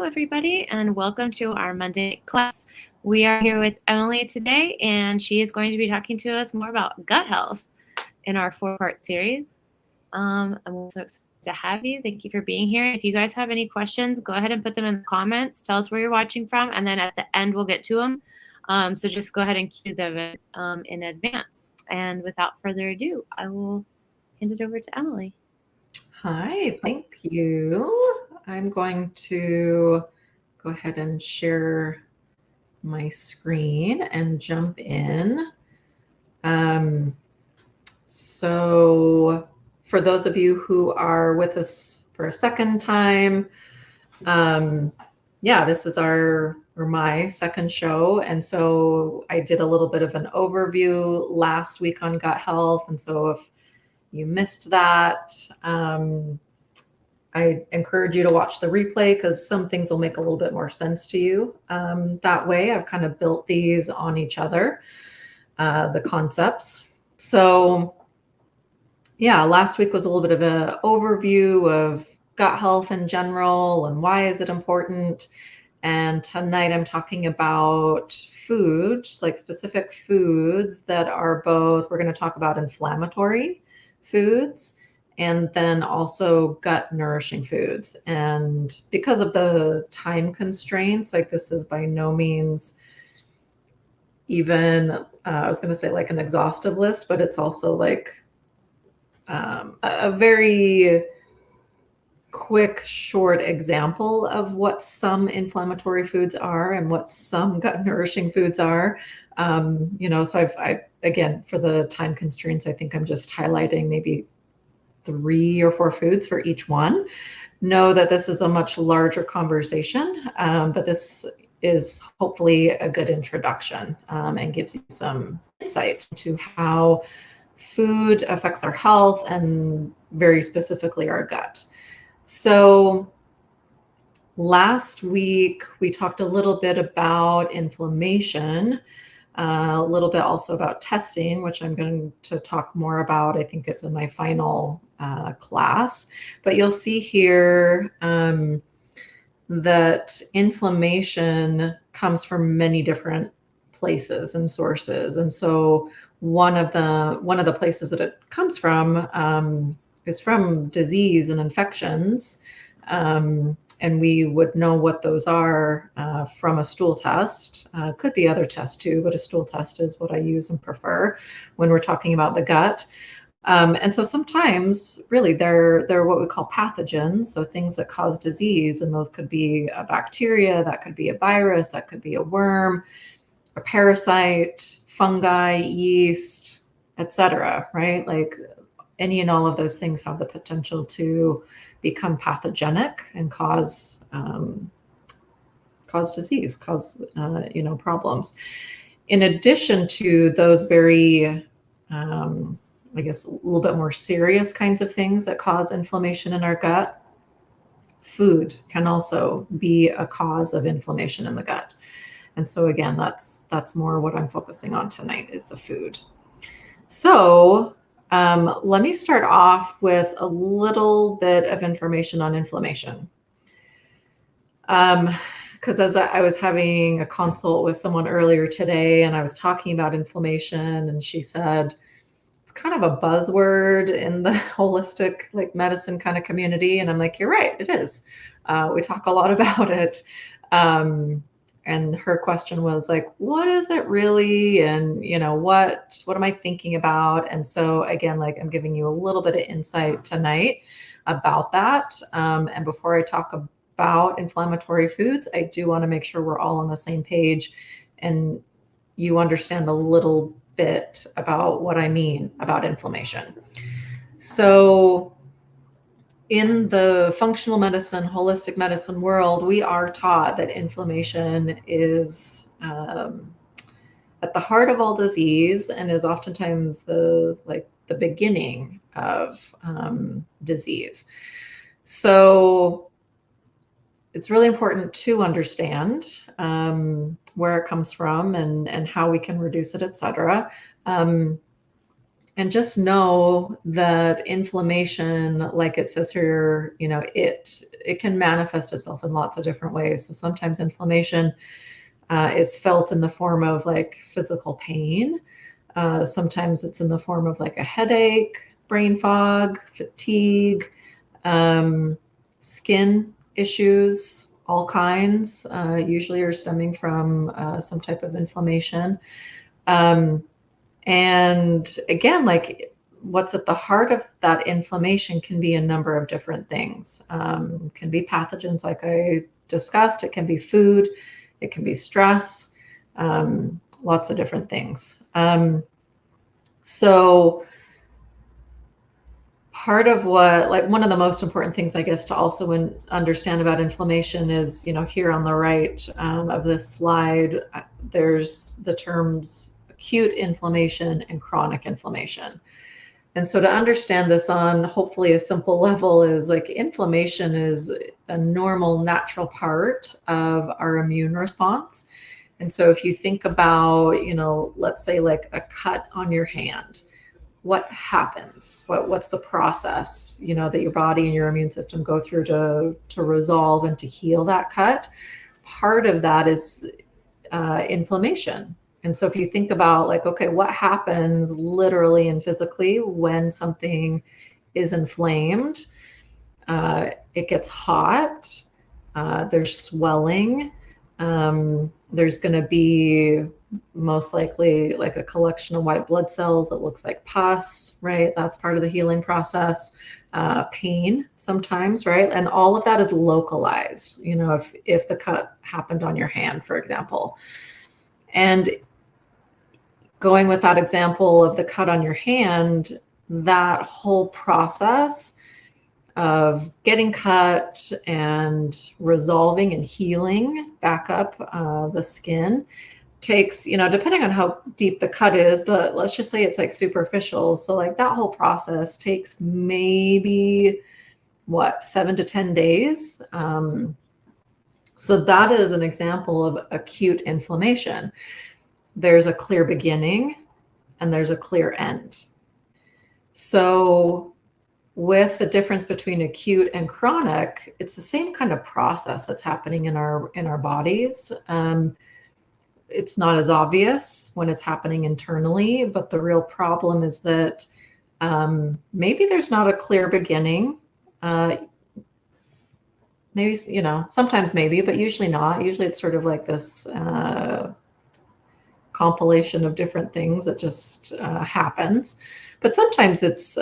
everybody, and welcome to our Monday class. We are here with Emilie today, and she is going to be talking to us more about gut health in our 4-part series. I'm so excited to have you. Thank you for being here. If you guys have any questions, go ahead and put them in the comments. Tell us where you're watching from, and then at the end, we'll get to them. So just go ahead and cue them in advance. And without further ado, I will hand it over to Emilie. Hi, thank you. I'm going to go ahead and share my screen and jump in. So for those of you who are with us for a second time, this is my second show. And so I did a little bit of an overview last week on gut health. And so if you missed that, I encourage you to watch the replay because some things will make a little bit more sense to you. That way, I've kind of built these on each other, the concepts. So last week was a little bit of an overview of gut health in general and why is it important. And tonight I'm talking about foods, like specific foods that are both, we're going to talk about inflammatory foods and then also gut nourishing foods. And because of the time constraints, like this is by no means even, I was going to say like an exhaustive list, but it's also like a very quick, short example of what some inflammatory foods are and what some gut nourishing foods are. So I again, for the time constraints, I think I'm just highlighting maybe 3 or 4 foods for each one. Know that this is a much larger conversation, but this is hopefully a good introduction and gives you some insight into how food affects our health and very specifically our gut. So last week, we talked a little bit about inflammation, a little bit also about testing, which I'm going to talk more about. I think it's in my final class. But you'll see here that inflammation comes from many different places and sources. And so one of the places that it comes from is from disease and infections. And we would know what those are from a stool test. Could be other tests too, but a stool test is what I use and prefer when we're talking about the gut. And so sometimes really they're what we call pathogens, so things that cause disease, and those could be a bacteria, that could be a virus, that could be a worm, a parasite, fungi, yeast, etc. Right? Like any and all of those things have the potential to become pathogenic and cause disease, cause problems. In addition to those very, I guess, a little bit more serious kinds of things that cause inflammation in our gut, food can also be a cause of inflammation in the gut. And so again, that's more what I'm focusing on tonight is the food. So let me start off with a little bit of information on inflammation. Because as I was having a consult with someone earlier today and I was talking about inflammation, and she said, it's kind of a buzzword in the holistic like medicine kind of community. And I'm like, you're right, it is. We talk a lot about it. And her question was like, what is it really? And, what am I thinking about? And so again, like I'm giving you a little bit of insight tonight about that. And before I talk about inflammatory foods, I do want to make sure we're all on the same page and you understand a little bit about what I mean about inflammation. So in the functional medicine, holistic medicine world, we are taught that inflammation is at the heart of all disease and is oftentimes the beginning of disease. So it's really important to understand where it comes from and how we can reduce it, etc. And And just know that inflammation, like it says here, it can manifest itself in lots of different ways. So sometimes inflammation is felt in the form of like physical pain. Sometimes it's in the form of like a headache, brain fog, fatigue, skin issues, all kinds, usually are stemming from some type of inflammation. And again, like what's at the heart of that inflammation can be a number of different things. Can be pathogens, like I discussed. It can be food. It can be stress. Lots of different things. So part of what, like one of the most important things, I guess, to also understand about inflammation is, here on the right of this slide, there's the terms acute inflammation and chronic inflammation. And so to understand this on hopefully a simple level is like inflammation is a normal, natural part of our immune response. And so if you think about, let's say like a cut on your hand, what happens? What's the process, that your body and your immune system go through to resolve and to heal that cut? Part of that is inflammation. And so if you think about like, okay, what happens literally and physically when something is inflamed? It gets hot. There's swelling. There's going to be most likely like a collection of white blood cells that looks like pus, right? That's part of the healing process. Pain sometimes, right? And all of that is localized, if the cut happened on your hand, for example. And going with that example of the cut on your hand, that whole process of getting cut and resolving and healing back up the skin takes, depending on how deep the cut is, but let's just say it's like superficial. So like that whole process takes maybe 7 to 10 days. So that is an example of acute inflammation. There's a clear beginning and there's a clear end. So with the difference between acute and chronic, it's the same kind of process that's happening in our bodies. It's not as obvious when it's happening internally, but the real problem is that maybe there's not a clear beginning. Maybe, sometimes maybe, but usually not. Usually it's sort of like this compilation of different things that just happens. But sometimes it's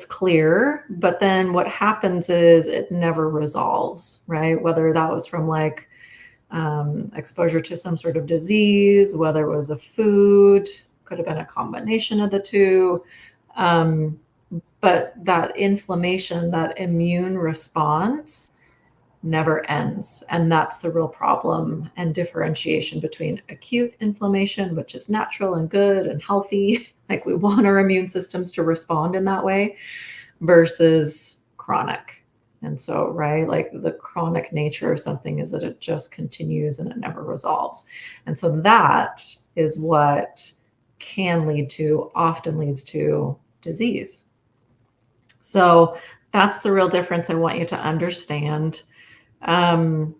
clear, but then what happens is it never resolves, right? Whether that was from like exposure to some sort of disease, whether it was a food, could have been a combination of the two. But that inflammation, that immune response never ends. And that's the real problem and differentiation between acute inflammation, which is natural and good and healthy, like we want our immune systems to respond in that way, versus chronic. And so, right, like the chronic nature of something is that it just continues and it never resolves. And so that is what often leads to disease. So that's the real difference I want you to understand. And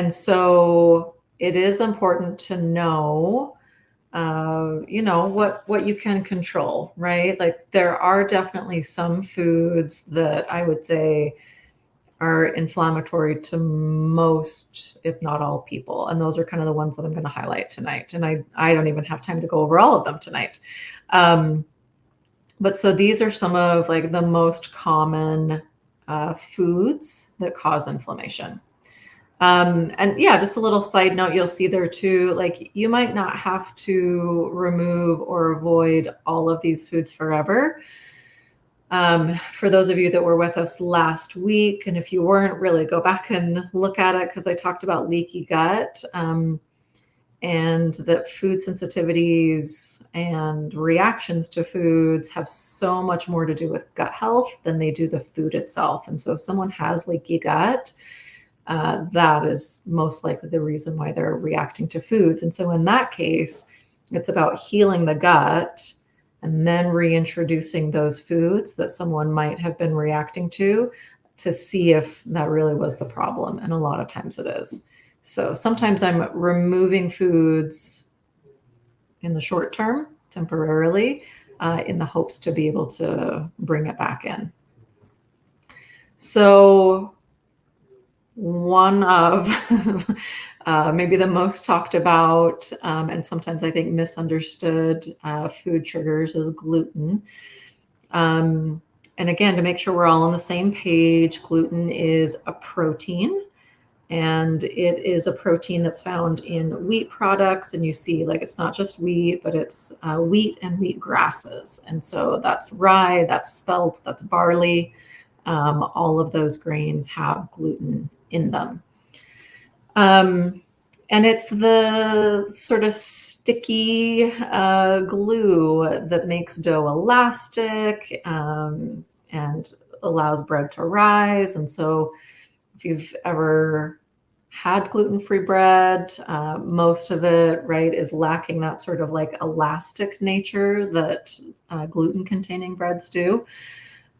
so it is important to know, what you can control, right? Like there are definitely some foods that I would say are inflammatory to most, if not all people. And those are kind of the ones that I'm going to highlight tonight. And I don't even have time to go over all of them tonight. But so these are some of like the most common foods that cause inflammation. And yeah, just a little side note, you'll see there too, like you might not have to remove or avoid all of these foods forever. For those of you that were with us last week, and if you weren't, really go back and look at it, because I talked about leaky gut, and that food sensitivities and reactions to foods have so much more to do with gut health than they do the food itself. And so if someone has leaky gut, that is most likely the reason why they're reacting to foods. And so in that case, it's about healing the gut and then reintroducing those foods that someone might have been reacting to see if that really was the problem. And a lot of times it is. So sometimes I'm removing foods in the short term, temporarily, in the hopes to be able to bring it back in. So one of maybe the most talked about and sometimes I think misunderstood food triggers is gluten. And again, to make sure we're all on the same page, gluten is a protein, and it is a protein that's found in wheat products. And you see, like, it's not just wheat, but it's wheat and wheat grasses. And so that's rye, that's spelt, that's barley. All of those grains have gluten in them. And it's the sort of sticky glue that makes dough elastic and allows bread to rise. And so if you've ever had gluten-free bread, most of it, right, is lacking that sort of like elastic nature that gluten-containing breads do.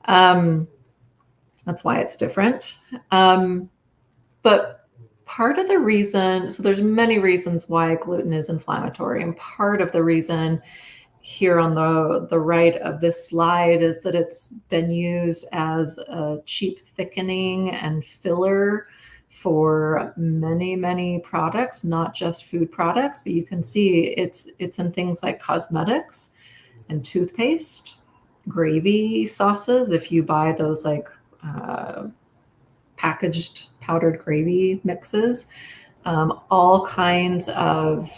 That's why it's different. But part of the reason, so there's many reasons why gluten is inflammatory, and part of the reason here on the right of this slide is that it's been used as a cheap thickening and filler for many, many products, not just food products, but you can see it's in things like cosmetics and toothpaste, gravy sauces. If you buy those like packaged powdered gravy mixes, all kinds of,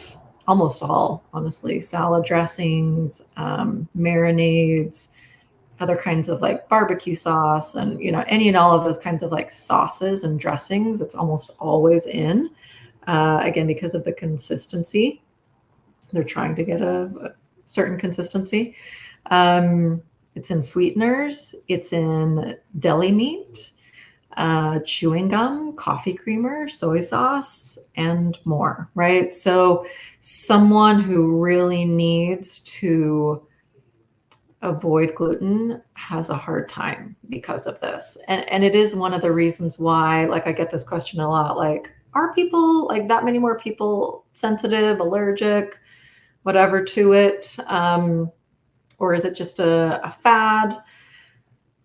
almost all, honestly, salad dressings, marinades, other kinds of like barbecue sauce, and any and all of those kinds of like sauces and dressings, it's almost always in, again, because of the consistency. They're trying to get a certain consistency. It's in sweeteners, it's in deli meat, chewing gum, coffee creamer, soy sauce, and more, right? So someone who really needs to avoid gluten has a hard time because of this. And it is one of the reasons why, like, I get this question a lot, like, are people, like, that many more people sensitive, allergic, whatever to it? Or is it just a fad?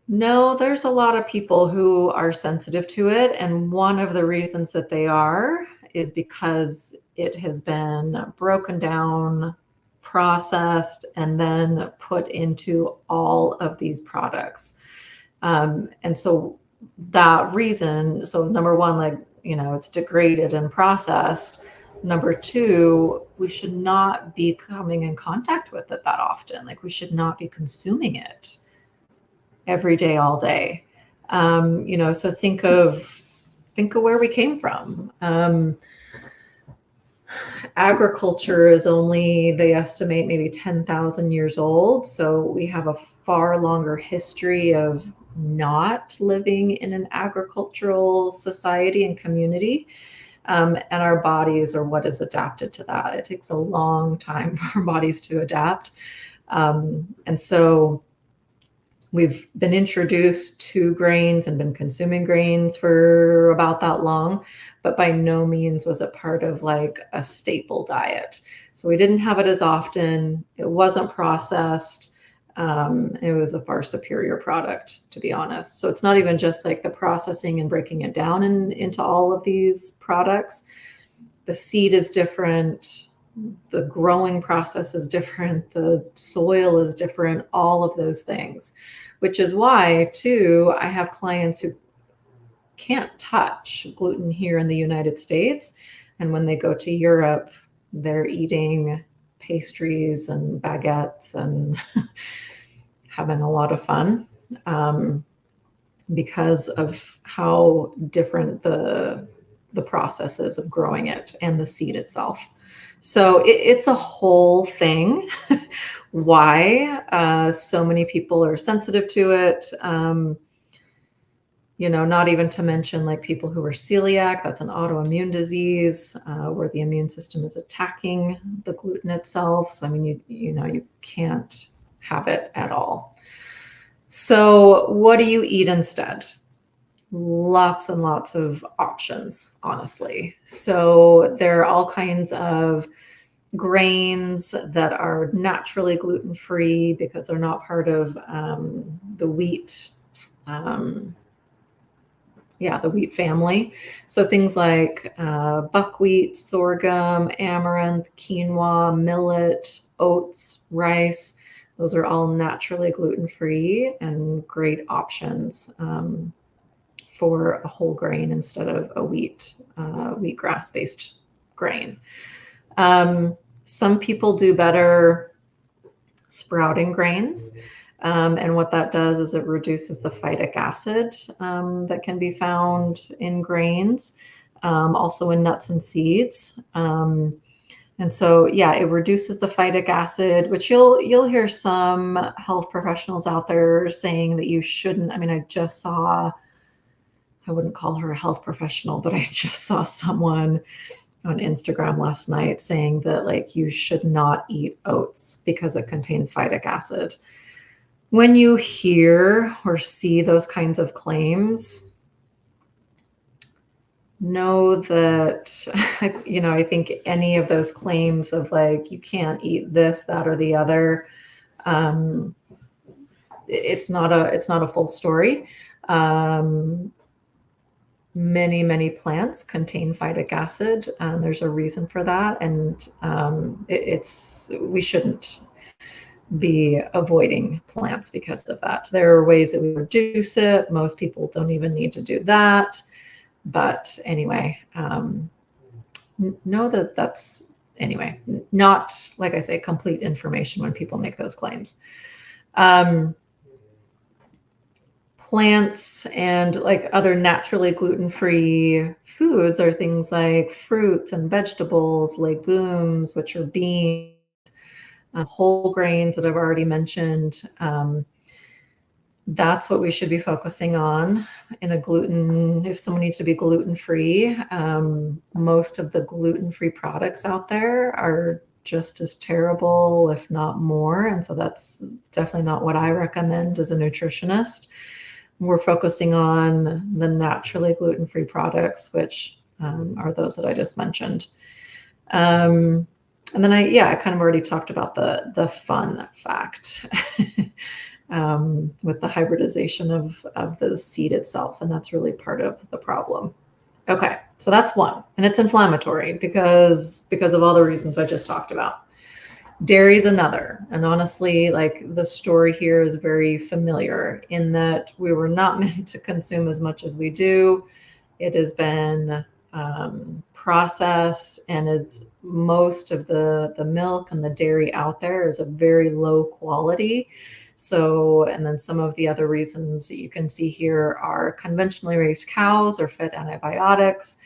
No, there's a lot of people who are sensitive to it. And one of the reasons that they are is because it has been broken down, processed, and then put into all of these products. And so that reason, so number one, like, it's degraded and processed. Number two, we should not be coming in contact with it that often. Like, we should not be consuming it every day, all day. So think of where we came from. Agriculture is only, they estimate, maybe 10,000 years old. So we have a far longer history of not living in an agricultural society and community. And our bodies are what is adapted to that. It takes a long time for our bodies to adapt. And so we've been introduced to grains and been consuming grains for about that long, but by no means was it part of like a staple diet. So we didn't have it as often. It wasn't processed. It was a far superior product, to be honest. So it's not even just like the processing and breaking it down into all of these products. The seed is different. The growing process is different. The soil is different, all of those things, which is why, too, I have clients who can't touch gluten here in the United States. And when they go to Europe, they're eating pastries and baguettes and having a lot of fun because of how different the process is of growing it and the seed itself. So it's a whole thing why so many people are sensitive to it. Not even to mention like people who are celiac, that's an autoimmune disease where the immune system is attacking the gluten itself. So, I mean, you can't have it at all. So what do you eat instead? Lots and lots of options, honestly. So there are all kinds of grains that are naturally gluten-free because they're not part of the wheat, the wheat family. So things like buckwheat, sorghum, amaranth, quinoa, millet, oats, rice. Those are all naturally gluten-free and great options for a whole grain instead of a wheatgrass-based grain. Some people do better sprouting grains. And what that does is it reduces the phytic acid that can be found in grains, also in nuts and seeds. And so, yeah, it reduces the phytic acid, which you'll hear some health professionals out there saying that you shouldn't. I mean, I wouldn't call her a health professional, but I just saw someone on Instagram last night saying that like you should not eat oats because it contains phytic acid. When you hear or see those kinds of claims, know that, I think any of those claims of like, you can't eat this, that, or the other, it's not a full story. Many plants contain phytic acid, and there's a reason for that. And we shouldn't be avoiding plants because of that. There are ways that we reduce it. Most people don't even need to do that. But anyway, know that that's, anyway, not, like I say, complete information when people make those claims. Plants and like other naturally gluten-free foods are things like fruits and vegetables, legumes, which are beans, whole grains that I've already mentioned. That's what we should be focusing on in a gluten, if someone needs to be gluten-free. Most of the gluten-free products out there are just as terrible, if not more. And so that's definitely not what I recommend as a nutritionist. We're focusing on the naturally gluten-free products, which are those that I just mentioned. And then I kind of already talked about the fun fact with the hybridization of the seed itself, and that's really part of the problem. Okay, so that's one, and it's inflammatory because of all the reasons I just talked about. Dairy is another, and honestly, like the story here is very familiar in that we were not meant to consume as much as we do. It has been processed, and it's most of the milk and the dairy out there is a very low quality. So, and then some of the other reasons that you can see here are conventionally raised cows are fed antibiotics.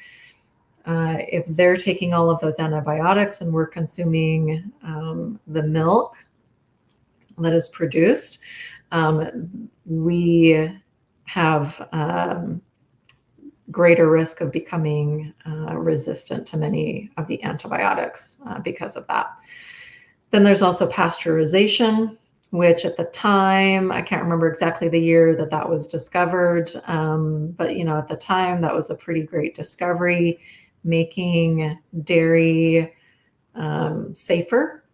If they're taking all of those antibiotics and we're consuming the milk that is produced, we have greater risk of becoming resistant to many of the antibiotics because of that. Then there's also pasteurization, which at the time, I can't remember exactly the year that was discovered, but at the time that was a pretty great discovery, making dairy safer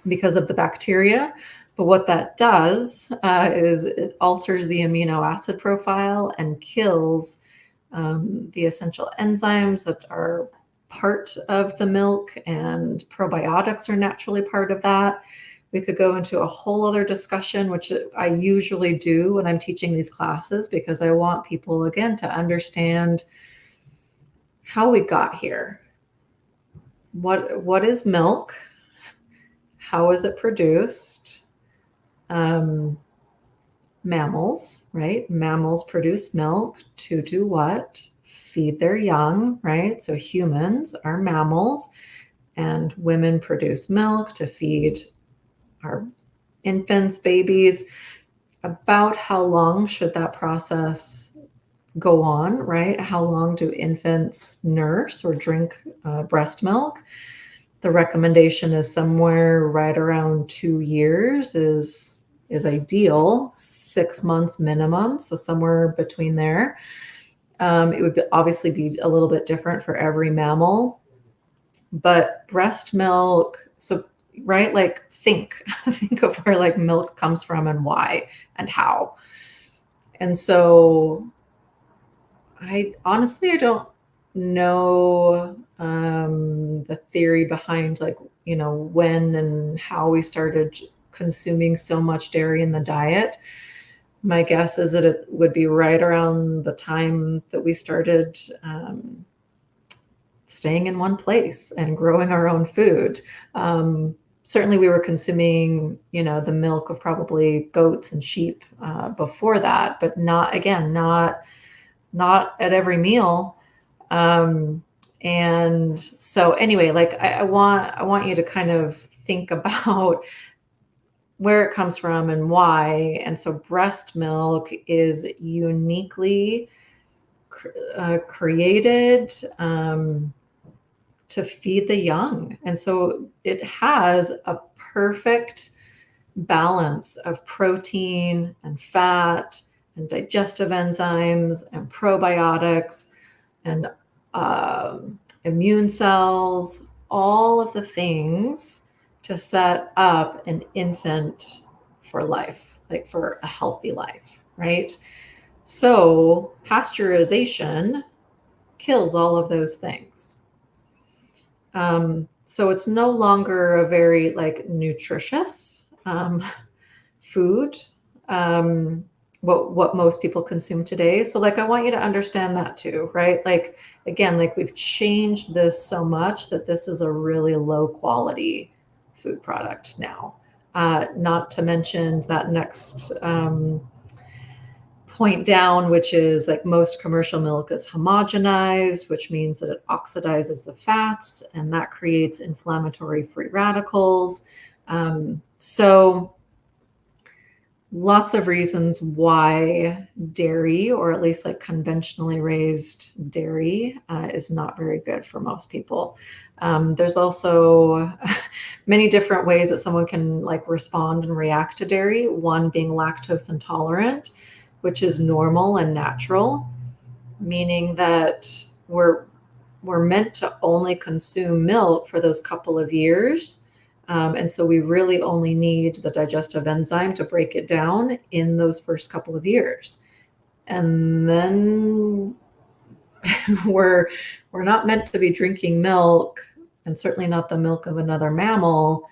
because of the bacteria. But what that does is it alters the amino acid profile and kills the essential enzymes that are part of the milk, and probiotics are naturally part of that. We could go into a whole other discussion, which I usually do when I'm teaching these classes, because I want people, again, to understand how we got here. What is milk? How is it produced? Mammals, right? Mammals produce milk to do what? Feed their young, right? So humans are mammals, and women produce milk to feed our infants, babies. About how long should that process go on, right? How long do infants nurse or drink breast milk? The recommendation is somewhere right around 2 years is ideal, 6 months minimum, so somewhere between there. It would obviously be a little bit different for every mammal, but breast milk, so right, like think think of where like milk comes from and why and how. And so I honestly I don't know the theory behind like when and how we started consuming so much dairy in the diet. My guess is that it would be right around the time that we started staying in one place and growing our own food. Certainly, we were consuming, the milk of probably goats and sheep before that, but not at every meal. And so, anyway, like I want you to kind of think about where it comes from and why. And so, breast milk is uniquely created to feed the young. And so it has a perfect balance of protein and fat and digestive enzymes and probiotics and immune cells, all of the things to set up an infant for life, like for a healthy life, right? So pasteurization kills all of those things. So it's no longer a very like nutritious food, what most people consume today. So like I want you to understand that too, right? Like again, like we've changed this so much that this is a really low quality food product now. Not to mention that next point down, which is like most commercial milk is homogenized, which means that it oxidizes the fats and that creates inflammatory free radicals. So lots of reasons why dairy, or at least like conventionally raised dairy, is not very good for most people. There's also many different ways that someone can like respond and react to dairy. One being lactose intolerant, which is normal and natural, meaning that we're meant to only consume milk for those couple of years. And so we really only need the digestive enzyme to break it down in those first couple of years. And then we're not meant to be drinking milk, and certainly not the milk of another mammal,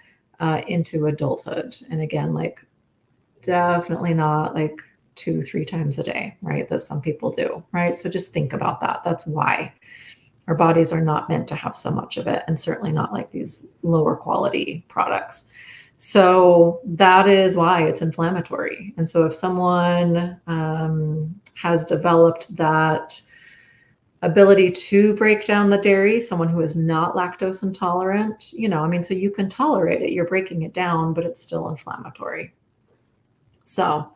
into adulthood. And again, like definitely not like 2-3 times a day, right? That some people do, right? So just think about that. That's why our bodies are not meant to have so much of it, and certainly not like these lower quality products. So that is why it's inflammatory. And so if someone has developed that ability to break down the dairy, someone who is not lactose intolerant, so you can tolerate it, you're breaking it down, but it's still inflammatory. So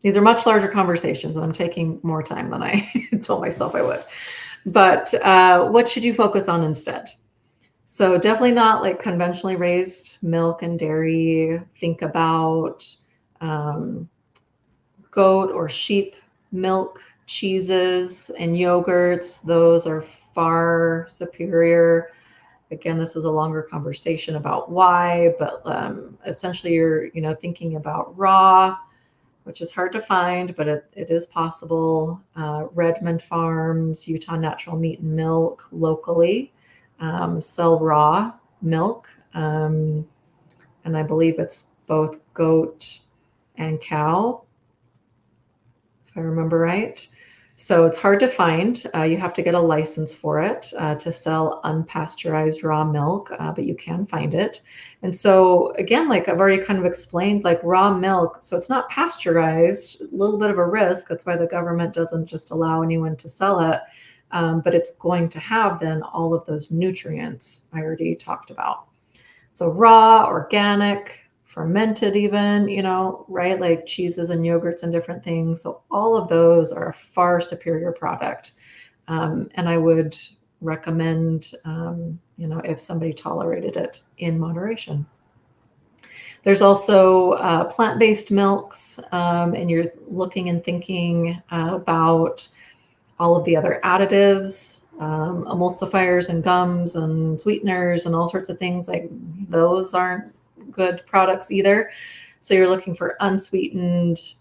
these are much larger conversations, and I'm taking more time than I told myself I would. But what should you focus on instead? So definitely not like conventionally raised milk and dairy. Think about goat or sheep milk, cheeses, and yogurts. Those are far superior. Again, this is a longer conversation about why, but essentially you're thinking about raw, which is hard to find, but it is possible. Redmond Farms, Utah Natural Meat and Milk locally sell raw milk. And I believe it's both goat and cow, if I remember right. So it's hard to find. You have to get a license for it to sell unpasteurized raw milk, but you can find it. And so again, like I've already kind of explained, like raw milk, so it's not pasteurized, a little bit of a risk. That's why the government doesn't just allow anyone to sell it. But it's going to have then all of those nutrients I already talked about. So raw, organic, fermented even, right? Like cheeses and yogurts and different things. So all of those are a far superior product. And I would recommend, if somebody tolerated it in moderation. There's also plant-based milks, and you're looking and thinking about all of the other additives, emulsifiers and gums and sweeteners and all sorts of things. Like those aren't good products either. So you're looking for unsweetened,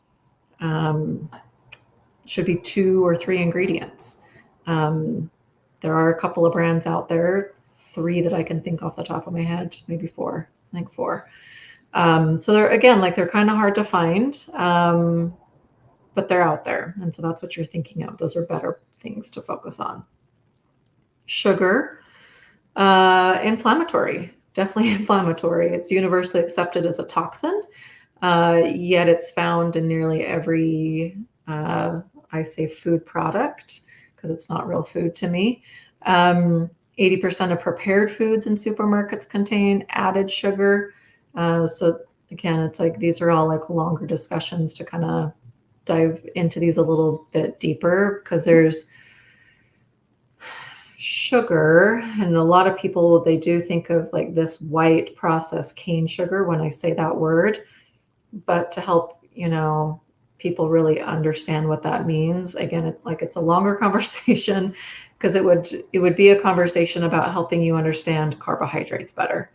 should be 2 or 3 ingredients. There are a couple of brands out there, 3 that I can think off the top of my head, maybe 4, I think 4. So they're, again, like they're kind of hard to find, but they're out there. And so that's what you're thinking of. Those are better things to focus on. Sugar, inflammatory, definitely inflammatory. It's universally accepted as a toxin, yet it's found in nearly every, I say food product because it's not real food to me. 80% of prepared foods in supermarkets contain added sugar. So again, it's like these are all like longer discussions to kind of dive into these a little bit deeper, because there's sugar, and a lot of people, they do think of like this white processed cane sugar when I say that word, but to help, people really understand what that means. Again, it's a longer conversation, because it would be a conversation about helping you understand carbohydrates better.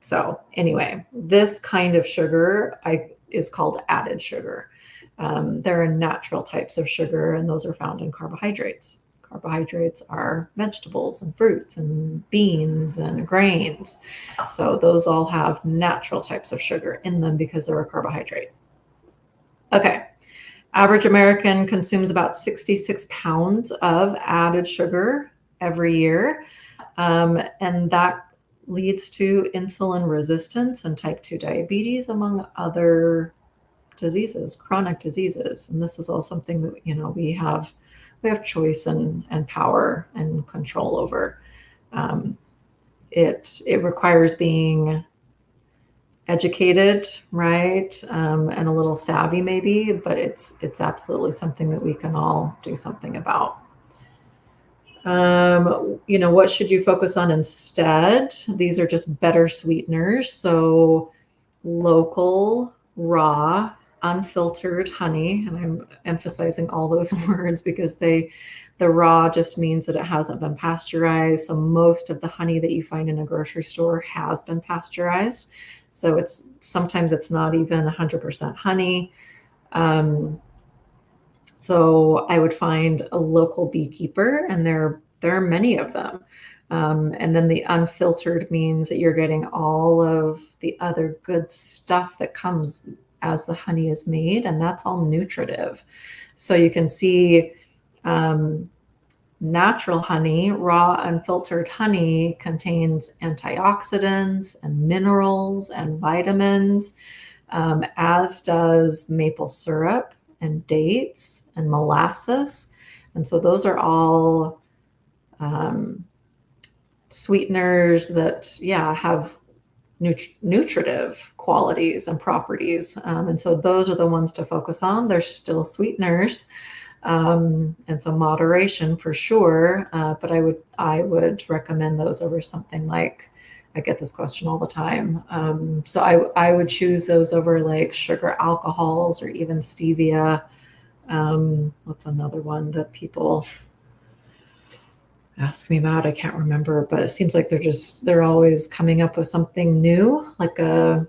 So anyway, this kind of sugar is called added sugar. There are natural types of sugar, and those are found in carbohydrates. Carbohydrates are vegetables and fruits and beans and grains. So those all have natural types of sugar in them because they're a carbohydrate. Okay. Average American consumes about 66 pounds of added sugar every year. And that leads to insulin resistance and type 2 diabetes, among other diseases, chronic diseases. And this is all something that, we have choice and power and control over. It requires being educated, right? And a little savvy maybe, but it's absolutely something that we can all do something about. What should you focus on instead? These are just better sweeteners. So local, raw, unfiltered honey, and I'm emphasizing all those words because the raw just means that it hasn't been pasteurized. So most of the honey that you find in a grocery store has been pasteurized. So sometimes it's not even 100% honey. So I would find a local beekeeper, and there are many of them. And then the unfiltered means that you're getting all of the other good stuff that comes as the honey is made, and that's all nutritive. So you can see natural honey, raw unfiltered honey, contains antioxidants and minerals and vitamins, as does maple syrup and dates and molasses. And so those are all sweeteners that, have nutritive qualities and properties. And so those are the ones to focus on. They're still sweeteners. And so moderation for sure. But I would recommend those over something like, I get this question all the time. So I would choose those over like sugar alcohols or even stevia. What's another one that people ask me about? I can't remember, but it seems like they're always coming up with something new, like a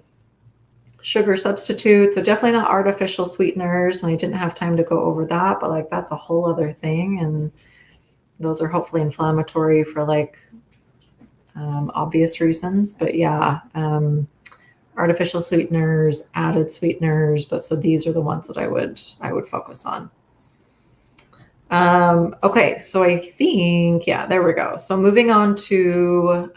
sugar substitute. So definitely not artificial sweeteners. And I didn't have time to go over that, but like that's a whole other thing. And those are hopefully inflammatory for like obvious reasons. But artificial sweeteners, added sweeteners. But so these are the ones that I would focus on. Okay, so I think, there we go. So moving on to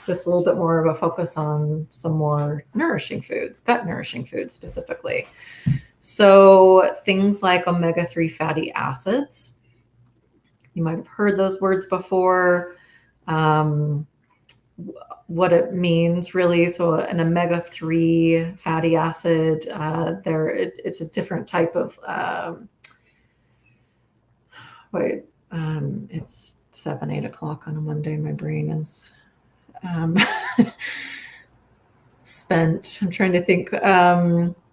just a little bit more of a focus on some more nourishing foods, gut nourishing foods specifically. So things like omega-3 fatty acids. You might have heard those words before. What it means really. So an omega-3 fatty acid, it's a different type of it's 7, 8 o'clock on a Monday. My brain is spent. I'm trying to think.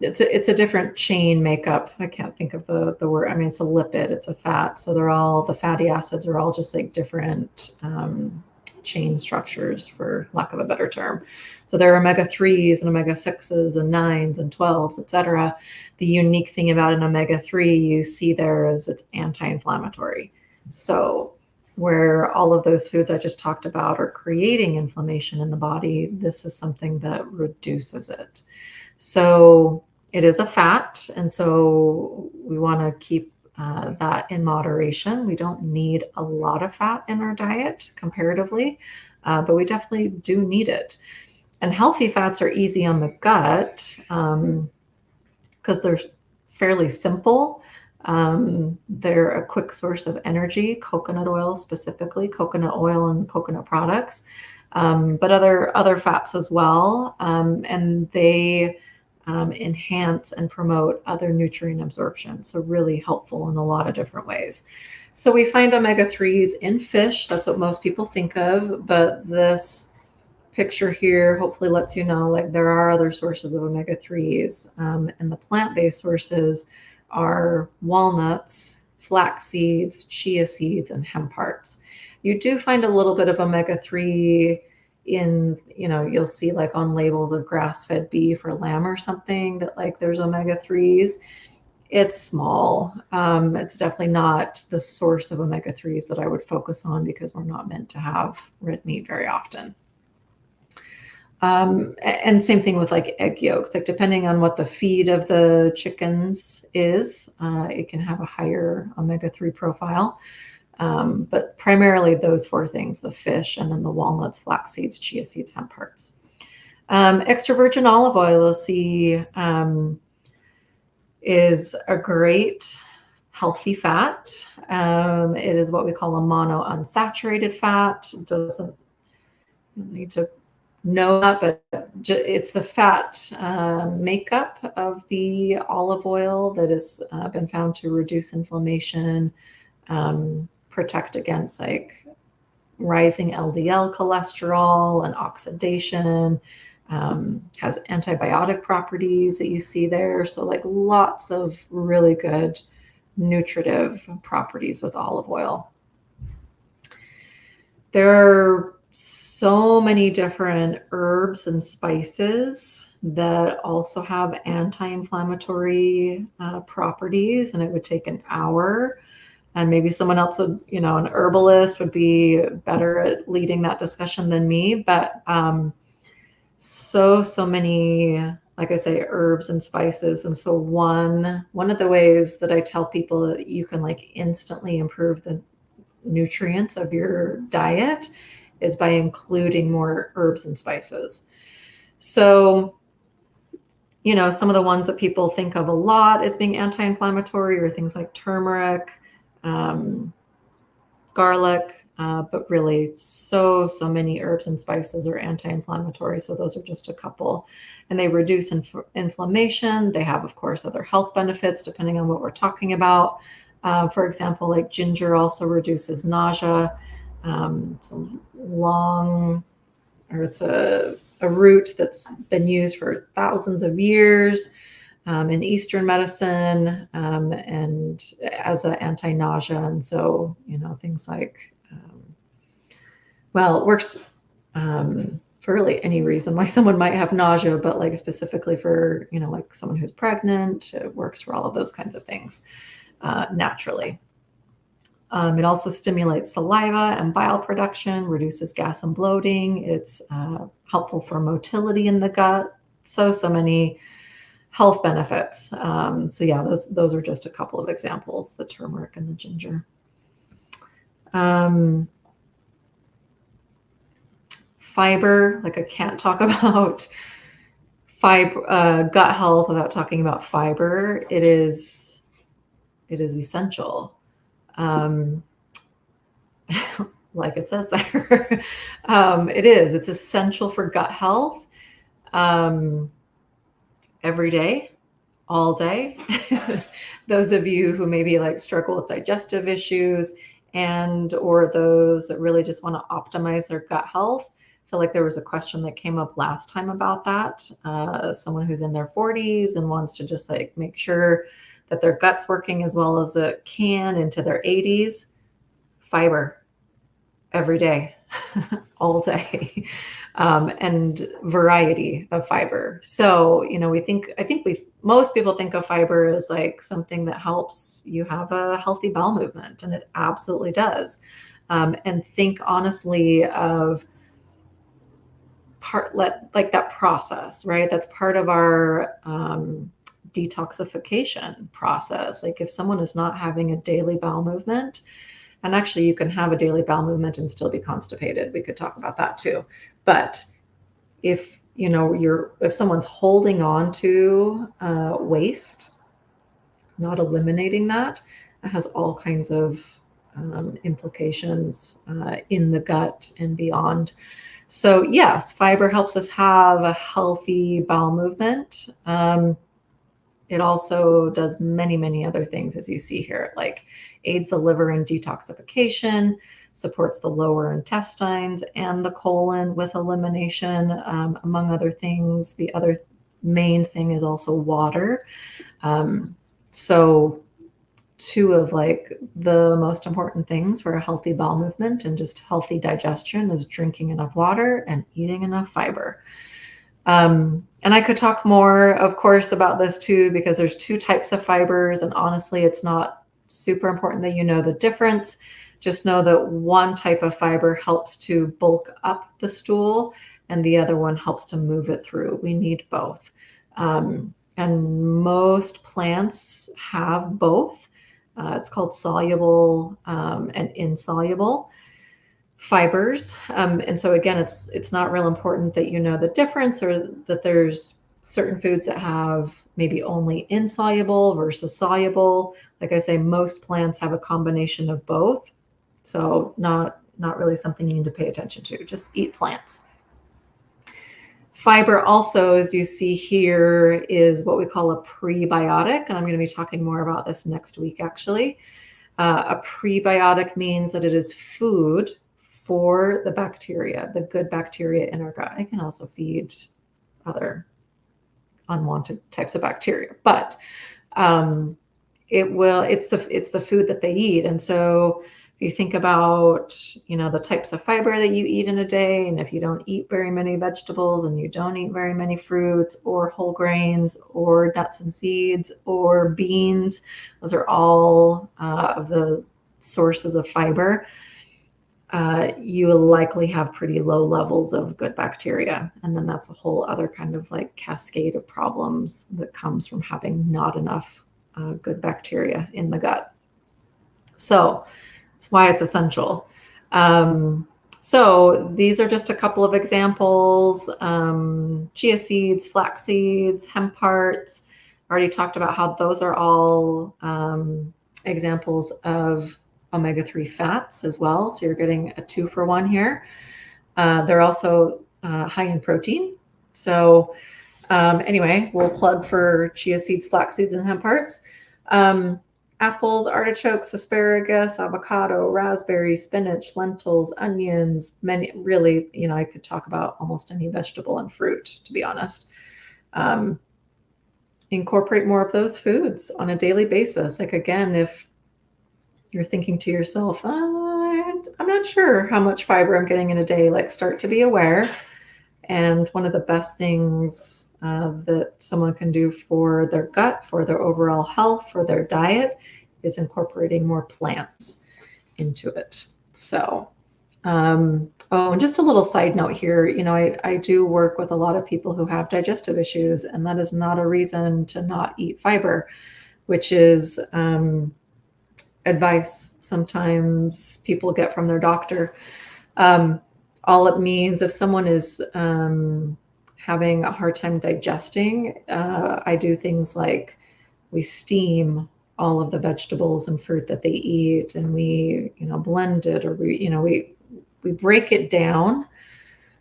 It's a different chain makeup. I can't think of the word. I mean, it's a lipid. It's a fat. So the fatty acids are all just like different chain structures, for lack of a better term. So there are omega-3s and omega-6s and 9s and 12s, etc. The unique thing about an omega-3 you see there is it's anti-inflammatory. So where all of those foods I just talked about are creating inflammation in the body, this is something that reduces it. So it is a fat, and so we want to keep that in moderation. We don't need a lot of fat in our diet comparatively, but we definitely do need it. And healthy fats are easy on the gut because they're fairly simple. They're a quick source of energy, coconut oil specifically, coconut oil and coconut products, but other fats as well. And they enhance and promote other nutrient absorption. So really helpful in a lot of different ways. So we find omega-3s in fish. That's what most people think of, but this picture here hopefully lets you know like there are other sources of omega-3s, and the plant-based sources are walnuts, flax seeds, chia seeds, and hemp hearts. You do find a little bit of omega-3 in, you'll see like on labels of grass-fed beef or lamb or something that like there's omega-3s. It's small. It's definitely not the source of omega-3s that I would focus on because we're not meant to have red meat very often. And same thing with like egg yolks, like depending on what the feed of the chickens is, it can have a higher omega-3 profile. But primarily those 4 things, the fish and then the walnuts, flax seeds, chia seeds, hemp hearts. Extra virgin olive oil, you'll see, is a great healthy fat. It is what we call a monounsaturated fat. It doesn't need to know that, but it's the fat makeup of the olive oil that has been found to reduce inflammation, protect against like rising LDL cholesterol and oxidation, has antibiotic properties that you see there. So like lots of really good nutritive properties with olive oil. There are so many different herbs and spices that also have anti-inflammatory properties, and it would take an hour. And maybe someone else would, an herbalist would be better at leading that discussion than me. But so many, like I say, herbs and spices. And so one of the ways that I tell people that you can like instantly improve the nutrients of your diet is by including more herbs and spices. So, some of the ones that people think of a lot as being anti-inflammatory are things like turmeric, garlic, but really so many herbs and spices are anti-inflammatory. So those are just a couple, and they reduce inflammation. They have, of course, other health benefits depending on what we're talking about. For example, like ginger also reduces nausea. It's a root that's been used for thousands of years in Eastern medicine, and as an anti-nausea. And so, things like, it works for really any reason why someone might have nausea, but like specifically for, like someone who's pregnant, it works for all of those kinds of things naturally. It also stimulates saliva and bile production, reduces gas and bloating. It's helpful for motility in the gut. So many health benefits. So yeah, those are just a couple of examples, the turmeric and the ginger. Fiber, like I can't talk about gut health without talking about fiber. It is essential. Like it says there, it's essential for gut health, every day, all day. Those of you who maybe like struggle with digestive issues, and or those that really just want to optimize their gut health. I feel like there was a question that came up last time about that. Someone who's in their 40s and wants to just like make sure that their gut's working as well as it can into their 80s. Fiber every day, all day, and variety of fiber. So, most people think of fiber as like something that helps you have a healthy bowel movement, and it absolutely does. And think honestly of like that process, right? That's part of our detoxification process. Like if someone is not having a daily bowel movement, and actually you can have a daily bowel movement and still be constipated. We could talk about that too. But if if someone's holding on to waste, not eliminating that, it has all kinds of implications in the gut and beyond. So yes, fiber helps us have a healthy bowel movement. It also does many, many other things, as you see here, like aids the liver in detoxification, supports the lower intestines and the colon with elimination, among other things. The other main thing is also water. So two of like the most important things for a healthy bowel movement and just healthy digestion is drinking enough water and eating enough fiber. And I could talk more, of course, about this too, because there's two types of fibers. And honestly, it's not super important that you know the difference. Just know that one type of fiber helps to bulk up the stool and the other one helps to move it through. We need both. And most plants have both. It's called soluble and insoluble fibers. And so again, it's not real important that you know the difference, or that there's certain foods that have maybe only insoluble versus soluble. Like I say, most plants have a combination of both. So not really something you need to pay attention to. Just eat plants. Fiber also, as you see here, is what we call a prebiotic. And I'm going to be talking more about this next week, actually. A prebiotic means that it is food for the bacteria, the good bacteria in our gut. It can also feed other unwanted types of bacteria, but it's the food that they eat. And so if you think about, the types of fiber that you eat in a day, and if you don't eat very many vegetables and you don't eat very many fruits or whole grains or nuts and seeds or beans, those are all of the sources of fiber. You will likely have pretty low levels of good bacteria. And then that's a whole other kind of like cascade of problems that comes from having not enough good bacteria in the gut. So that's why it's essential. So these are just a couple of examples. Chia seeds, flax seeds, hemp hearts. I already talked about how those are all examples of omega-3 fats as well. So you're getting a 2-for-1 here. They're also high in protein. So anyway, we'll plug for chia seeds, flax seeds, and hemp hearts. Apples, artichokes, asparagus, avocado, raspberries, spinach, lentils, onions, really, I could talk about almost any vegetable and fruit, to be honest. Incorporate more of those foods on a daily basis. Like again, if you're thinking to yourself, I'm not sure how much fiber I'm getting in a day, like start to be aware. And one of the best things that someone can do for their gut, for their overall health, for their diet, is incorporating more plants into it. So, and just a little side note here, I do work with a lot of people who have digestive issues, and that is not a reason to not eat fiber, which is advice sometimes people get from their doctor. All it means, if someone is having a hard time digesting, I do things like we steam all of the vegetables and fruit that they eat, and we, blend it, or we break it down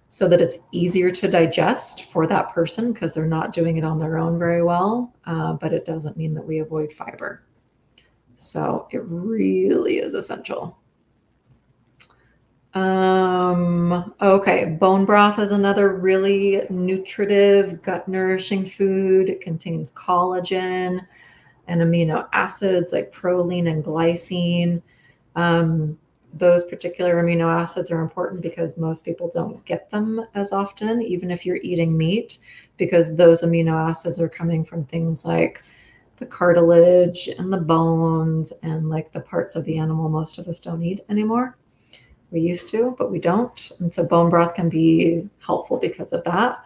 so that it's easier to digest for that person because they're not doing it on their own very well. But it doesn't mean that we avoid fiber. So it really is essential. Okay, bone broth is another really nutritive, gut nourishing food. It contains collagen and amino acids like proline and glycine. Those particular amino acids are important because most people don't get them as often, even if you're eating meat, because those amino acids are coming from things like the cartilage and the bones and like the parts of the animal most of us don't eat anymore. We used to, but we don't. And so bone broth can be helpful because of that.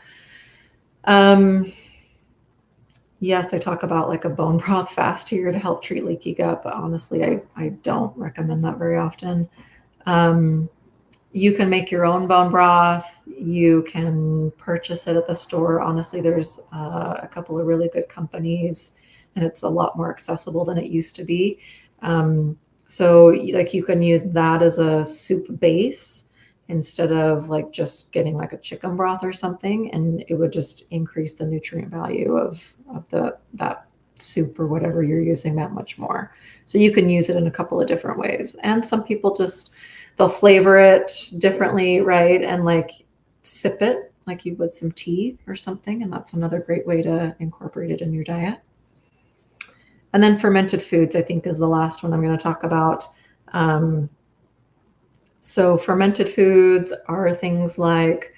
Yes, I talk about like a bone broth fast here to help treat leaky gut, but honestly, I don't recommend that very often. You can make your own bone broth. You can purchase it at the store. Honestly, there's a couple of really good companies, and it's a lot more accessible than it used to be. So like you can use that as a soup base instead of like just getting like a chicken broth or something, and it would just increase the nutrient value of that soup or whatever you're using that much more. So you can use it in a couple of different ways. And some people just they'll flavor it differently, right? And like sip it like you would some tea or something, and that's another great way to incorporate it in your diet. And then fermented foods, I think, is the last one I'm going to talk about. So fermented foods are things like,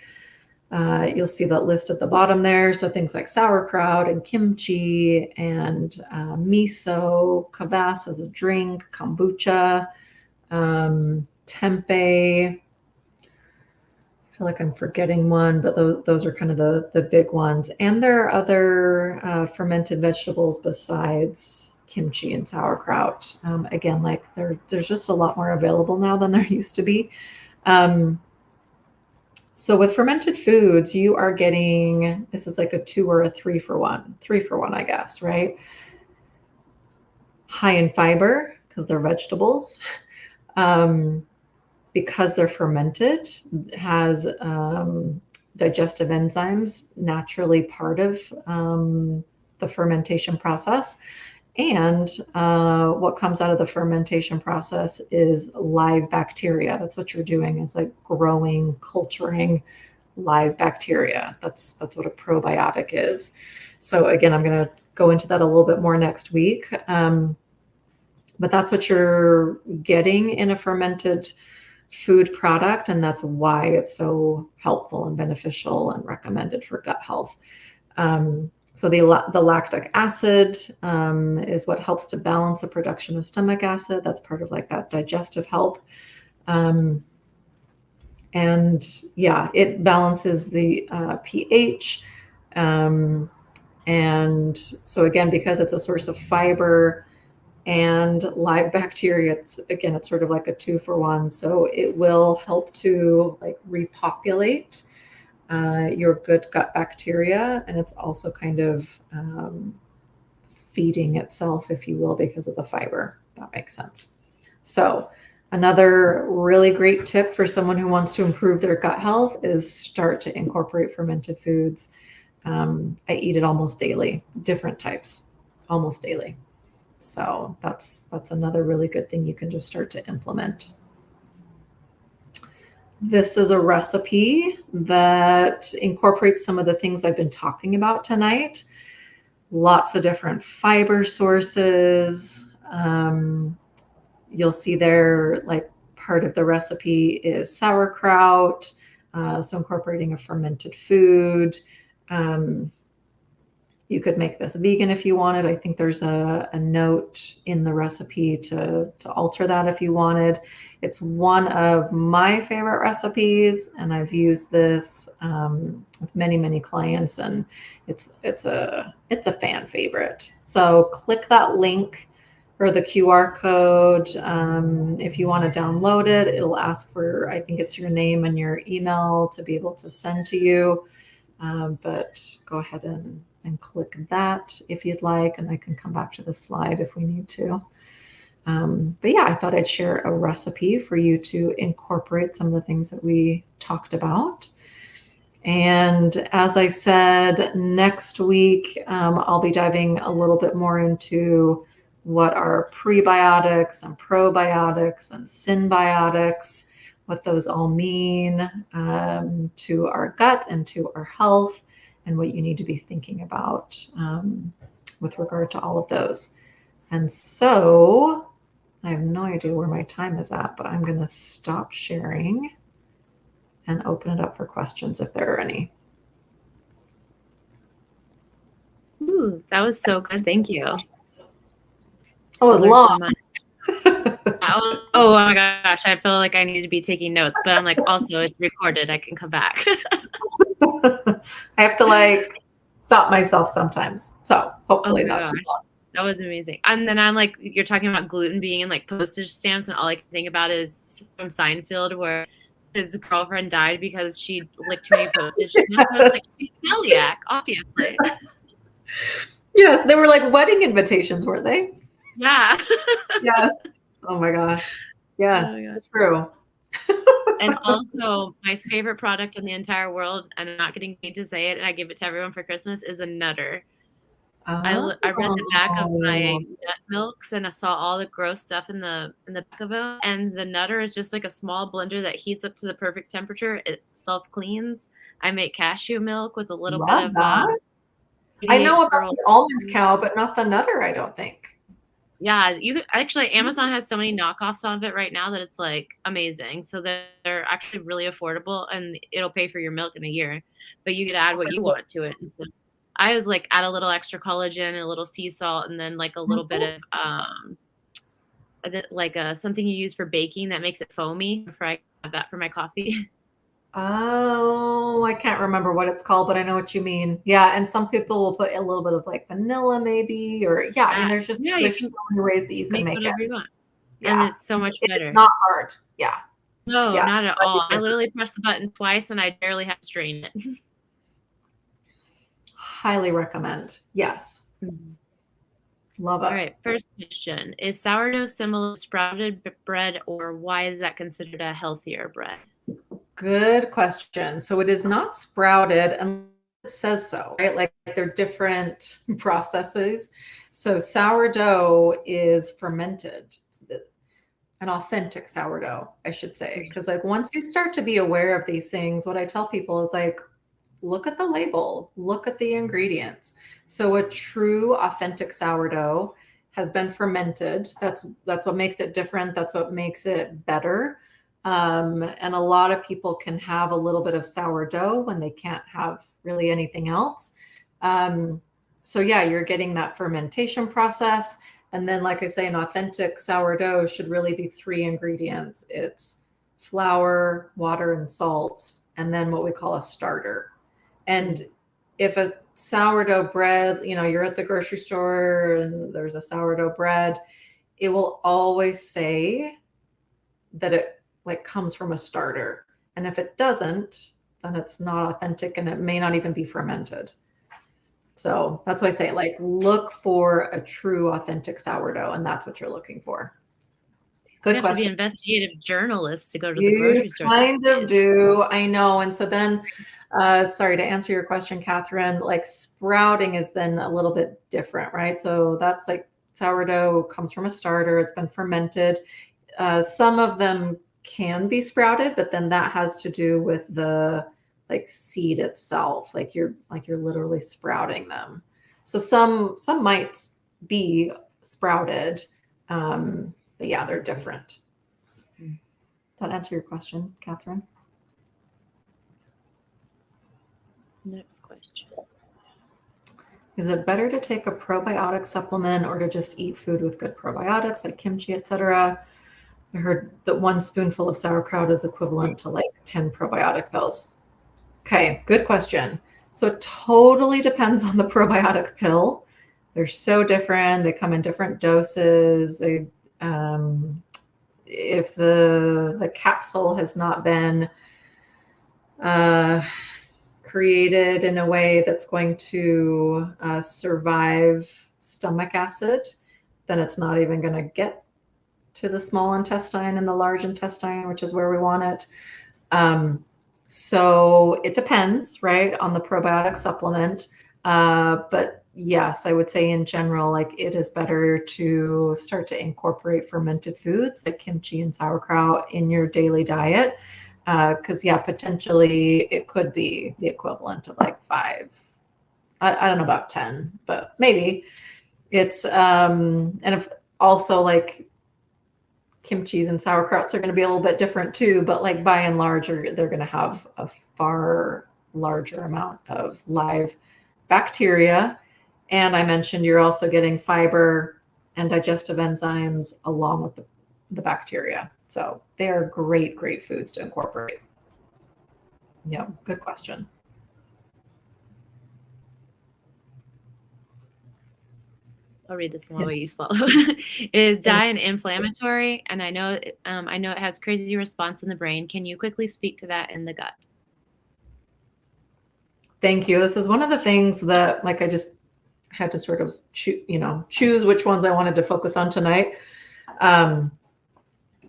you'll see that list at the bottom there. So things like sauerkraut and kimchi and miso, kvass as a drink, kombucha, tempeh. I feel like I'm forgetting one, but those are kind of the big ones. And there are other fermented vegetables besides kimchi and sauerkraut. Again, like there's just a lot more available now than there used to be. So with fermented foods, you are getting, this is like a 2 or a 3 for 1. 3 for 1, I guess, right? High in fiber because they're vegetables. Because they're fermented, has digestive enzymes naturally part of the fermentation process. And what comes out of the fermentation process is live bacteria. That's what you're doing, is like growing, culturing live bacteria. That's what a probiotic is. So again, I'm going to go into that a little bit more next week. But that's what you're getting in a fermented food product, and that's why it's so helpful and beneficial and recommended for gut health. So the lactic acid is what helps to balance the production of stomach acid. That's part of like that digestive help. And yeah, it balances the pH. And so again, because it's a source of fiber and live bacteria, it's sort of like a 2 for 1. So it will help to like repopulate your good gut bacteria, and it's also kind of feeding itself, if you will, because of the fiber. That makes sense. So another really great tip for someone who wants to improve their gut health is start to incorporate fermented foods. I eat it almost daily, different types, almost daily. So that's another really good thing you can just start to implement. This is a recipe that incorporates some of the things I've been talking about tonight. Lots of different fiber sources. You'll see there, like part of the recipe is sauerkraut. So incorporating a fermented food. You could make this vegan if you wanted. I think there's a note in the recipe to alter that if you wanted. It's one of my favorite recipes, and I've used this with many clients, and it's a fan favorite. So click that link or the QR code. If you want to download it, it'll ask for, I think it's your name and your email to be able to send to you. But go ahead and click that if you'd like, and I can come back to the slide if we need to. But yeah, I thought I'd share a recipe for you to incorporate some of the things that we talked about. And as I said, next week, I'll be diving a little bit more into what are prebiotics and probiotics and synbiotics. what those all mean to our gut and to our health, and what you need to be thinking about with regard to all of those. And so I have no idea where my time is at, but I'm going to stop sharing and open it up for questions if there are any. Ooh, that was so good. Thank you. Oh, it was long. Oh my gosh, I feel like I need to be taking notes, but I'm like, also it's recorded. I can come back. I have to like stop myself sometimes. So hopefully not too long. That was amazing. And then I'm like, you're talking about gluten being in like postage stamps, and all I can think about is from Seinfeld, where his girlfriend died because she licked too many postage stamps. I was like, she's celiac, obviously. Yes, they were like wedding invitations, weren't they? Yeah. Yes. Oh my gosh. Yes, it's true. And also, my favorite product in the entire world, and I'm not getting paid to say it, and I give it to everyone for Christmas, is a Nutter. I read the back of my nut milks, and I saw all the gross stuff in the back of them. And the Nutter is just like a small blender that heats up to the perfect temperature. It self cleans. I make cashew milk with a little bit of. I know about the almond cow, but not the Nutter, I don't think. Yeah, you could actually. Amazon has so many knockoffs of it right now that it's like amazing. So they're actually really affordable, and it'll pay for your milk in a year. But you could add what you want to it. And so I was like, add a little extra collagen, a little sea salt, and then like a little bit of like something you use for baking that makes it foamy. Before I have that for my coffee. Oh, I can't remember what it's called, but I know what you mean. Yeah, and some people will put a little bit of like vanilla maybe, or I mean there's so many ways that you can make whatever it. You want. Yeah. And it's so much better. It's not hard. Yeah. No, not at all. I literally press the button twice and I barely have to strain it. Highly recommend. Yes. Love it. All right. First question. Is sourdough similar to sprouted bread, or why is that considered a healthier bread? Good question. So it is not sprouted unless it says so, right? Like they're different processes. So sourdough is fermented, an authentic sourdough, I should say. Because like once you start to be aware of these things, what I tell people is like, look at the label, look at the ingredients. So a true authentic sourdough has been fermented. That's what makes it different. That's what makes it better. And a lot of people can have a little bit of sourdough when they can't have really anything else. So yeah, you're getting that fermentation process. And then, like I say, an authentic sourdough should really be 3 ingredients. It's flour, water, and salt, and then what we call a starter. And if a sourdough bread, you're at the grocery store and there's a sourdough bread, it will always say that it like comes from a starter. And if it doesn't, then it's not authentic and it may not even be fermented. So that's why I say like look for a true authentic sourdough, and that's what you're looking for. Good question. You have to be investigative journalists to go to the grocery store. You kind of do. I know. And so then, sorry, to answer your question, Catherine, like sprouting is then a little bit different, right? So that's like sourdough comes from a starter. It's been fermented. Some of them can be sprouted, but then that has to do with the like seed itself. Like you're literally sprouting them. So some might be sprouted. But yeah, they're different. Does that answer your question, Catherine? Next question. Is it better to take a probiotic supplement or to just eat food with good probiotics like kimchi, etc.? I heard that 1 spoonful of sauerkraut is equivalent to like 10 probiotic pills. Okay, good question. So it totally depends on the probiotic pill. They're so different. They come in different doses. If the capsule has not been created in a way that's going to survive stomach acid, then it's not even going to get to the small intestine and the large intestine, which is where we want it. So it depends, right, on the probiotic supplement. But yes, I would say in general, like it is better to start to incorporate fermented foods like kimchi and sauerkraut in your daily diet. Because yeah, potentially it could be the equivalent of like 5. I don't know about 10, but maybe it's and if also like kimchis and sauerkrauts are going to be a little bit different too, but like by and large, they're going to have a far larger amount of live bacteria. And I mentioned you're also getting fiber and digestive enzymes along with the bacteria. So they are great, great foods to incorporate. Yeah, good question. I'll read this one while Yes. you swallow. Is diet inflammatory? And I know it has crazy response in the brain. Can you quickly speak to that in the gut? Thank you. This is one of the things that like I just had to sort of choose which ones I wanted to focus on tonight.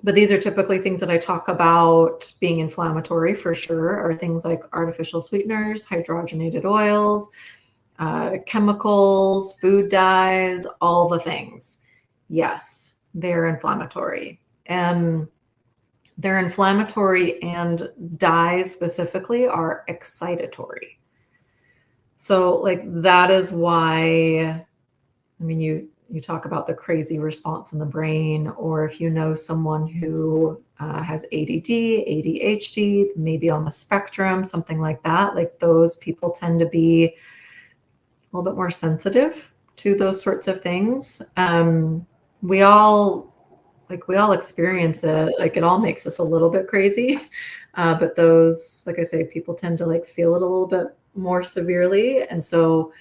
But these are typically things that I talk about being inflammatory for sure, are things like artificial sweeteners, hydrogenated oils, chemicals, food dyes, all the things. Yes, they're inflammatory. They're inflammatory, and dyes specifically are excitatory. So like that is why, I mean, you talk about the crazy response in the brain, or if you know someone who has ADD, ADHD, maybe on the spectrum, something like that, like those people tend to be a little bit more sensitive to those sorts of things. We all experience it. Like it all makes us a little bit crazy. But those, like I say, people tend to like feel it a little bit more severely. And so,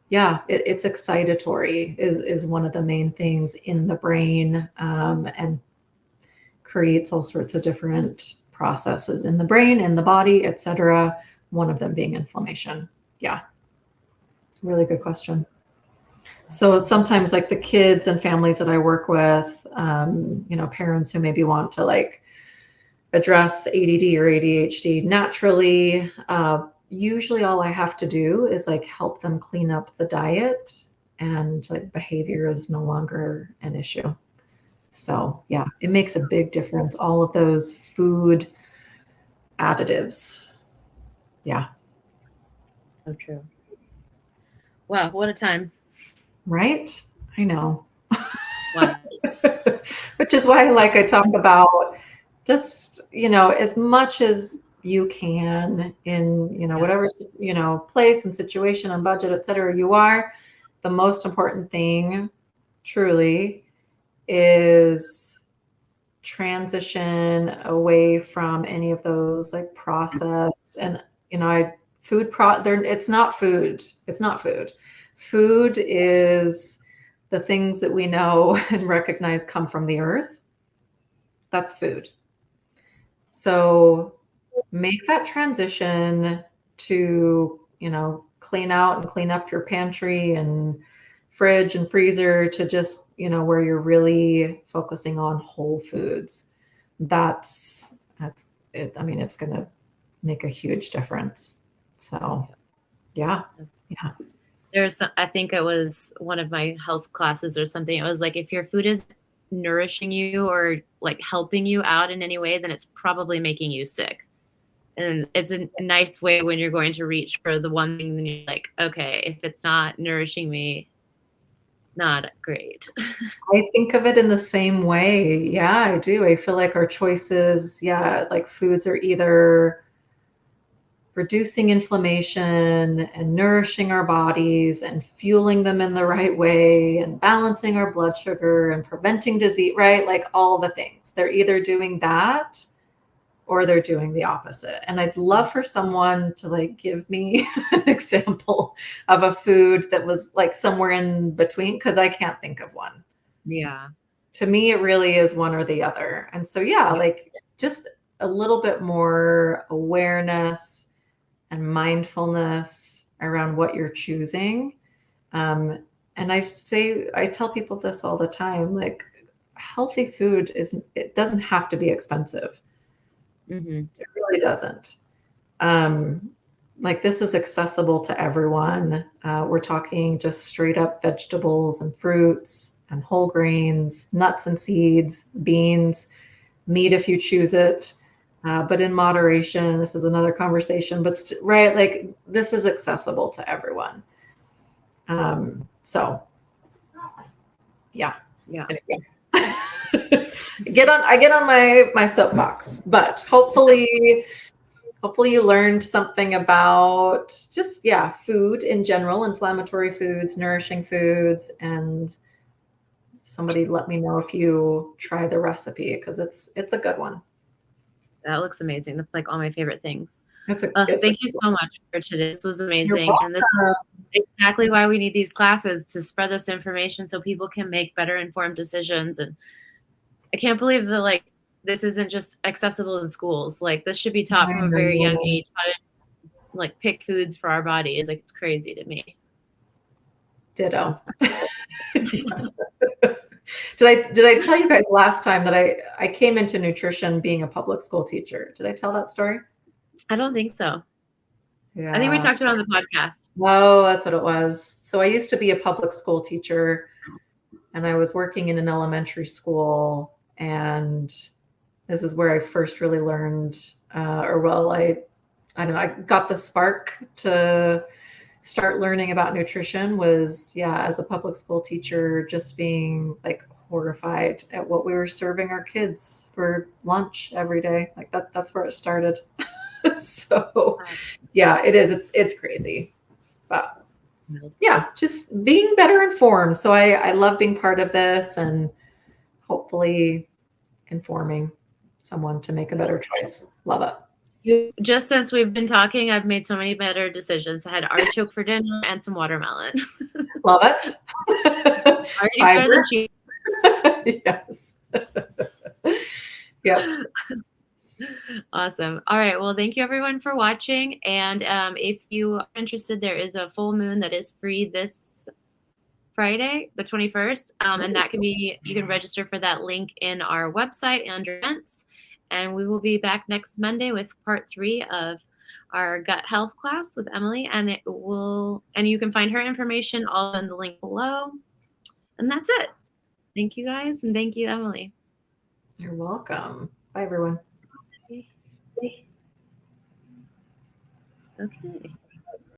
yeah, it's excitatory is one of the main things in the brain, and creates all sorts of different processes in the brain, in the body, etc. One of them being inflammation. Yeah, really good question. So sometimes like the kids and families that I work with, parents who maybe want to like address ADD or ADHD naturally, usually all I have to do is like help them clean up the diet, and like behavior is no longer an issue. So yeah, it makes a big difference. All of those food additives. Yeah. So true. Wow, what a time. Right? I know. Wow. Which is why like I talk about just, as much as you can in, whatever, place and situation and budget, et cetera, you are, the most important thing truly is transition away from any of those like processed and, it's not food. It's not food. Food is the things that we know and recognize come from the earth. That's food. So make that transition to, clean out and clean up your pantry and fridge and freezer to just, where you're really focusing on whole foods. That's it. I mean, it's going to make a huge difference. So, yeah. Yeah. I think it was one of my health classes or something. It was like, if your food is nourishing you or like helping you out in any way, then it's probably making you sick. And it's a nice way when you're going to reach for the one thing, then you're like, okay, if it's not nourishing me, not great. I think of it in the same way. Yeah, I do. I feel like our choices, like foods are either reducing inflammation and nourishing our bodies and fueling them in the right way and balancing our blood sugar and preventing disease, right? Like all the things. They're either doing that or they're doing the opposite. And I'd love for someone to like give me an example of a food that was like somewhere in between, because I can't think of one. Yeah. To me, it really is one or the other. And so, like just a little bit more awareness and mindfulness around what you're choosing. And I tell people this all the time, like healthy food it doesn't have to be expensive. Mm-hmm. It really doesn't. like this is accessible to everyone. We're talking just straight up vegetables and fruits and whole grains, nuts and seeds, beans, meat if you choose it, but in moderation. This is another conversation, but right, like this is accessible to everyone. So yeah. Anyway. I get on my soapbox, but hopefully you learned something about just, food in general, inflammatory foods, nourishing foods, and somebody let me know if you try the recipe because it's a good one. That looks amazing. That's like all my favorite things. Thank you so much for today. This was amazing. And this is exactly why we need these classes, to spread this information so people can make better informed decisions. And I can't believe that like this isn't just accessible in schools. Like this should be taught from a very young age, how to like pick foods for our bodies. Like it's crazy to me. Ditto. Did I tell you guys last time that I came into nutrition being a public school teacher? Did I tell that story? I don't think so. Yeah. I think we talked about it on the podcast. Oh, that's what it was. So I used to be a public school teacher, and I was working in an elementary school, and this is where I first really learned, I don't know, I got the spark to start learning about nutrition was, as a public school teacher, just being like horrified at what we were serving our kids for lunch every day. Like that's where it started. So it is. It's crazy. But just being better informed. So I love being part of this and hopefully informing someone to make a better choice. Love it. Just since we've been talking, I've made so many better decisions. I had artichoke for dinner and some watermelon. Love it. Already better than cheese. Yes. Yep. Awesome. All right. Well, thank you everyone for watching. And if you are interested, there is a full moon that is free this Friday, the 21st. And that can be, you can register for that link in our website under events. And we will be back next Monday with part 3 of our gut health class with Emilie. And you can find her information all in the link below. And that's it. Thank you guys. And thank you, Emilie. You're welcome. Bye, everyone. Okay.